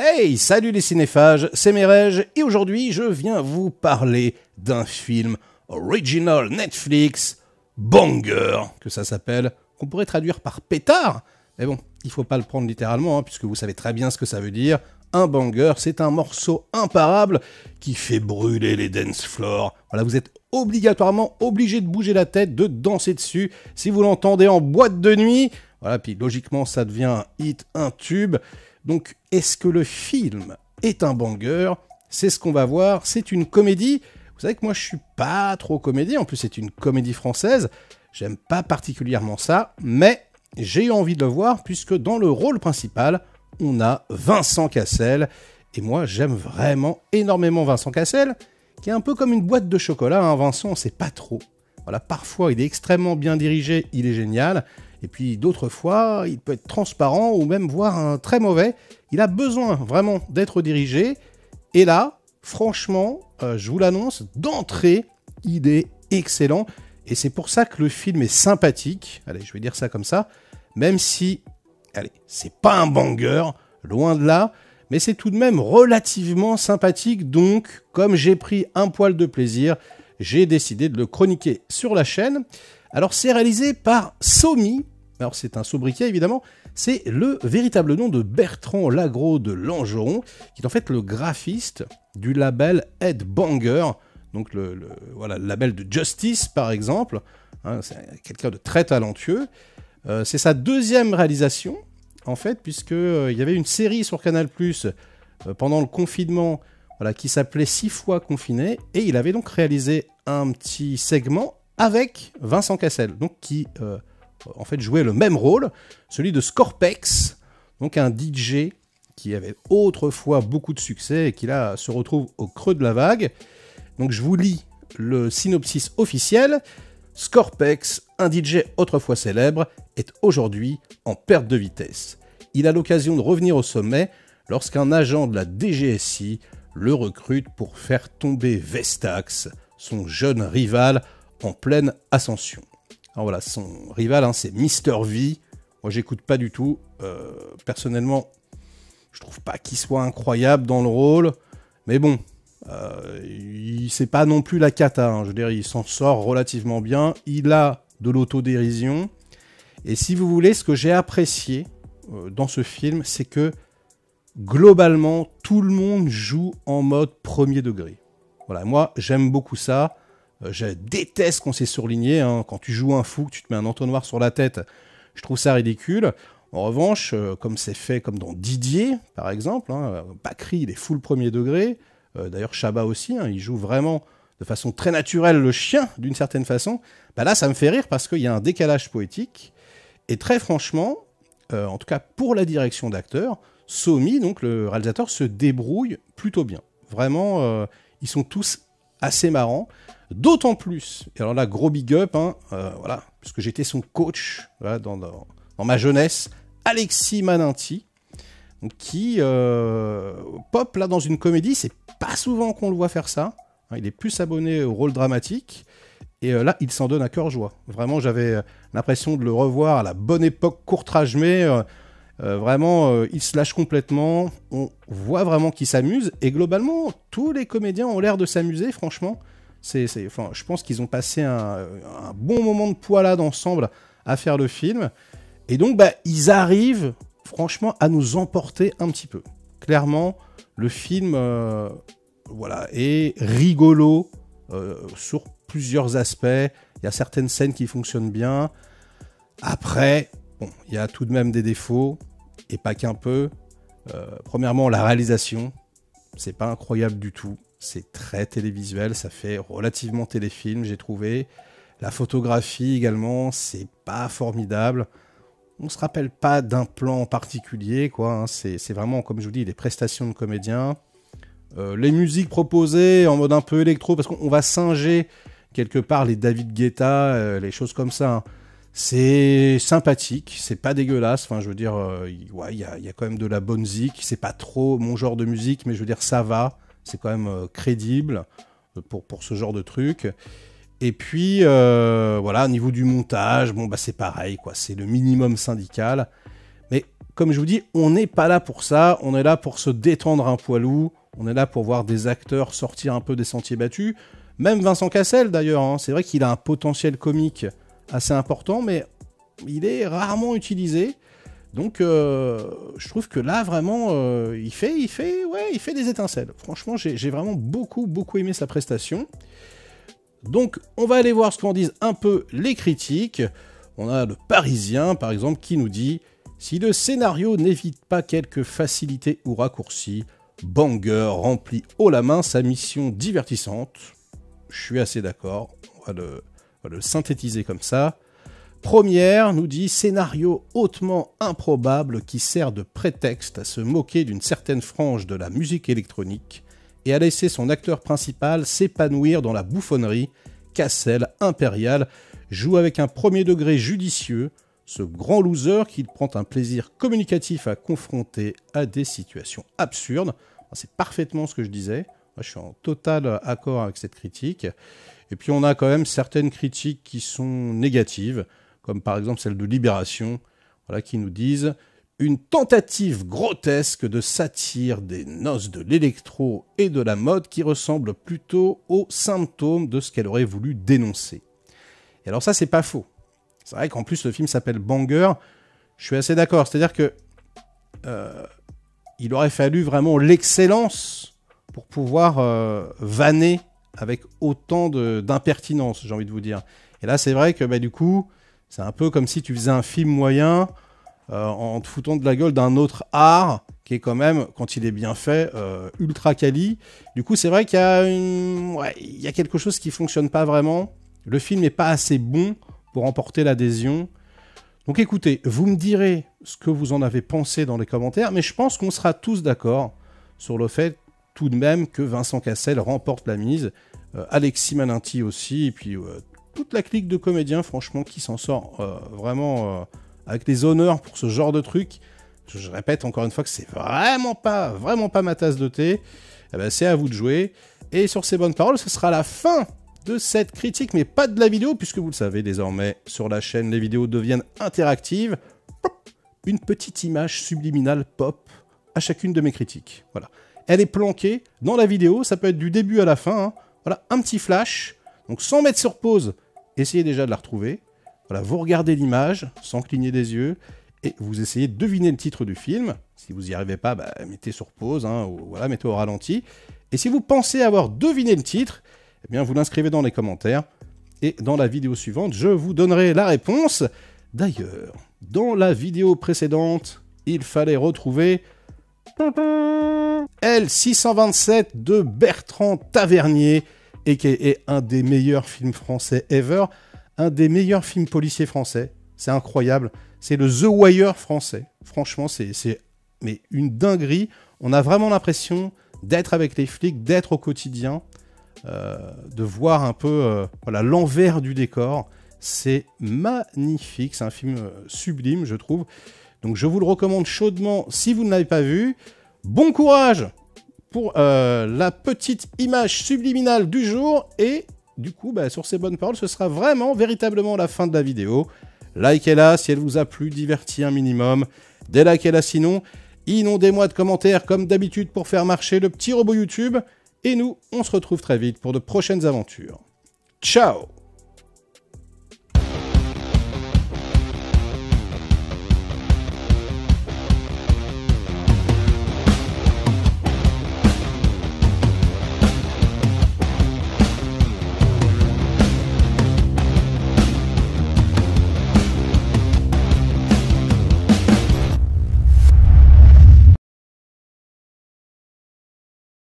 Hey, salut les cinéphages, c'est Merej et aujourd'hui je viens vous parler d'un film original Netflix, Banger, que ça s'appelle, qu'on pourrait traduire par pétard, mais bon, il faut pas le prendre littéralement, puisque vous savez très bien ce que ça veut dire. Un banger, c'est un morceau imparable qui fait brûler les dance floors. Voilà, vous êtes obligatoirement obligé de bouger la tête, de danser dessus. Si vous l'entendez en boîte de nuit, voilà, puis logiquement ça devient un hit, un tube. Donc, est-ce que le film est un banger? C'est ce qu'on va voir. C'est une comédie. Vous savez que moi, je suis pas trop comédie. En plus, c'est une comédie française. J'aime pas particulièrement ça, mais j'ai eu envie de le voir puisque dans le rôle principal, on a Vincent Cassel. Et moi, j'aime vraiment énormément Vincent Cassel, qui est un peu comme une boîte de chocolat. Hein. Vincent, on sait pas trop. Voilà, parfois, il est extrêmement bien dirigé, il est génial. Et puis d'autres fois, il peut être transparent ou même voire très mauvais. Il a besoin vraiment d'être dirigé. Et là, franchement, je vous l'annonce, d'entrée, il est excellent. Et c'est pour ça que le film est sympathique. Allez, je vais dire ça comme ça. Même si, allez, c'est pas un banger, loin de là. Mais c'est tout de même relativement sympathique. Donc, comme j'ai pris un poil de plaisir, j'ai décidé de le chroniquer sur la chaîne. Alors, c'est réalisé par Somi. Alors, c'est un sobriquet, évidemment. C'est le véritable nom de Bertrand Lagros de Langeron, qui est en fait le graphiste du label Headbanger. Donc, voilà, le label de Justice, par exemple. Hein, c'est quelqu'un de très talentueux. C'est sa deuxième réalisation, en fait, puisqu'il y avait une série sur Canal+, pendant le confinement, voilà, qui s'appelait 6 fois confiné. Et il avait donc réalisé un petit segment avec Vincent Cassel, donc qui en fait jouait le même rôle, celui de Scorpex, donc un DJ qui avait autrefois beaucoup de succès et qui là se retrouve au creux de la vague. Donc je vous lis le synopsis officiel. Scorpex, un DJ autrefois célèbre, est aujourd'hui en perte de vitesse. Il a l'occasion de revenir au sommet lorsqu'un agent de la DGSI le recrute pour faire tomber Vestax, son jeune rival en pleine ascension. Alors voilà, son rival, hein, c'est Mister V. Moi, j'écoute pas du tout. Personnellement, je trouve pas qu'il soit incroyable dans le rôle. Mais bon, c'est pas non plus la cata. Hein. Je veux dire, il s'en sort relativement bien. Il a de l'autodérision. Et si vous voulez, ce que j'ai apprécié dans ce film, c'est que globalement, tout le monde joue en mode premier degré. Voilà, moi, j'aime beaucoup ça. Je déteste quand c'est surligné, hein. Quand tu joues un fou, que tu te mets un entonnoir sur la tête, je trouve ça ridicule. En revanche, comme c'est fait comme dans Didier, par exemple, hein, Bakri, il est full premier degré. D'ailleurs, Chabat aussi, hein, il joue vraiment de façon très naturelle le chien, d'une certaine façon. Bah là, ça me fait rire parce qu'il y a un décalage poétique. Et très franchement, en tout cas pour la direction d'acteur, Somi, donc le réalisateur, se débrouille plutôt bien. Vraiment, ils sont tous assez marrants. D'autant plus, et alors là, gros big up, hein, voilà, puisque j'étais son coach voilà, dans ma jeunesse, Alexis Maninti, donc, qui pop là dans une comédie, c'est pas souvent qu'on le voit faire ça, hein, il est plus abonné au rôle dramatique, et là, il s'en donne à cœur joie. Vraiment, j'avais l'impression de le revoir à la bonne époque Courtrage-mais, vraiment, il se lâche complètement, on voit vraiment qu'il s'amuse, et globalement, tous les comédiens ont l'air de s'amuser, franchement. Enfin, je pense qu'ils ont passé un bon moment de poilade ensemble à faire le film. Et donc, bah, ils arrivent, franchement, à nous emporter un petit peu. Clairement, le film voilà, est rigolo sur plusieurs aspects. Il y a certaines scènes qui fonctionnent bien. Après, bon, il y a tout de même des défauts, et pas qu'un peu. Premièrement, la réalisation, c'est pas incroyable du tout. C'est très télévisuel, ça fait relativement téléfilm, j'ai trouvé. La photographie également, c'est pas formidable. On se rappelle pas d'un plan en particulier, quoi. Hein. C'est vraiment, comme je vous dis, les prestations de comédiens. Les musiques proposées en mode un peu électro, parce qu'on va singer quelque part les David Guetta, les choses comme ça. Hein. C'est sympathique, c'est pas dégueulasse. Enfin, je veux dire, ouais, y a quand même de la bonne zik. C'est pas trop mon genre de musique, mais je veux dire, ça va. C'est quand même crédible pour ce genre de truc. Et puis, voilà, au niveau du montage, bon, bah, c'est pareil, quoi. C'est le minimum syndical. Mais comme je vous dis, on n'est pas là pour ça, on est là pour se détendre un poilou, on est là pour voir des acteurs sortir un peu des sentiers battus. Même Vincent Cassel d'ailleurs, hein, c'est vrai qu'il a un potentiel comique assez important, mais il est rarement utilisé. Donc je trouve que là vraiment il fait des étincelles. Franchement j'ai vraiment beaucoup aimé sa prestation. Donc on va aller voir ce qu'en disent un peu les critiques. On a le Parisien par exemple qui nous dit: si le scénario n'évite pas quelques facilités ou raccourcis, Banger remplit haut la main sa mission divertissante. Je suis assez d'accord, on va le synthétiser comme ça. Première, nous dit: scénario hautement improbable qui sert de prétexte à se moquer d'une certaine frange de la musique électronique et à laisser son acteur principal s'épanouir dans la bouffonnerie. Cassel, impérial, joue avec un premier degré judicieux ce grand loser qu'il prend un plaisir communicatif à confronter à des situations absurdes. C'est parfaitement ce que je disais. Moi, je suis en total accord avec cette critique. Et puis on a quand même certaines critiques qui sont négatives, comme par exemple celle de Libération, voilà, qui nous disent: une tentative grotesque de satire des noces de l'électro et de la mode qui ressemble plutôt aux symptômes de ce qu'elle aurait voulu dénoncer. Et alors ça, c'est pas faux. C'est vrai qu'en plus le film s'appelle Banger, je suis assez d'accord, c'est-à-dire que il aurait fallu vraiment l'excellence pour pouvoir vanner avec autant d'impertinence, j'ai envie de vous dire. Et là, c'est vrai que du coup, c'est un peu comme si tu faisais un film moyen en te foutant de la gueule d'un autre art qui est quand même, quand il est bien fait, ultra quali. Du coup, c'est vrai qu'il y a il y a quelque chose qui fonctionne pas vraiment. Le film n'est pas assez bon pour emporter l'adhésion. Donc écoutez, vous me direz ce que vous en avez pensé dans les commentaires, mais je pense qu'on sera tous d'accord sur le fait tout de même que Vincent Cassel remporte la mise, Alexis Maninty aussi, et puis toute la clique de comédiens, franchement, qui s'en sort vraiment avec les honneurs pour ce genre de truc. Je répète encore une fois que c'est vraiment pas ma tasse de thé. Eh ben, c'est à vous de jouer. Et sur ces bonnes paroles, ce sera la fin de cette critique, mais pas de la vidéo, puisque vous le savez désormais, sur la chaîne, les vidéos deviennent interactives. Une petite image subliminale pop à chacune de mes critiques. Voilà. Elle est planquée dans la vidéo, ça peut être du début à la fin. Hein. Voilà, un petit flash. Donc sans mettre sur pause, essayez déjà de la retrouver. Voilà, vous regardez l'image sans cligner des yeux et vous essayez de deviner le titre du film. Si vous n'y arrivez pas, mettez sur pause, hein, ou voilà, mettez au ralenti. Et si vous pensez avoir deviné le titre, eh bien vous l'inscrivez dans les commentaires. Et dans la vidéo suivante, je vous donnerai la réponse. D'ailleurs, dans la vidéo précédente, il fallait retrouver L627 de Bertrand Tavernier, et qui est un des meilleurs films français ever, un des meilleurs films policiers français. C'est incroyable. C'est le The Wire français. Franchement, c'est mais une dinguerie. On a vraiment l'impression d'être avec les flics, d'être au quotidien, de voir un peu voilà, l'envers du décor. C'est magnifique. C'est un film sublime, je trouve. Donc, je vous le recommande chaudement si vous ne l'avez pas vu. Bon courage pour la petite image subliminale du jour. Et du coup, sur ces bonnes paroles, ce sera vraiment, véritablement la fin de la vidéo. Likez-la si elle vous a plu, diverti un minimum. Délikez-la sinon. Inondez-moi de commentaires comme d'habitude pour faire marcher le petit robot YouTube. Et nous, on se retrouve très vite pour de prochaines aventures. Ciao!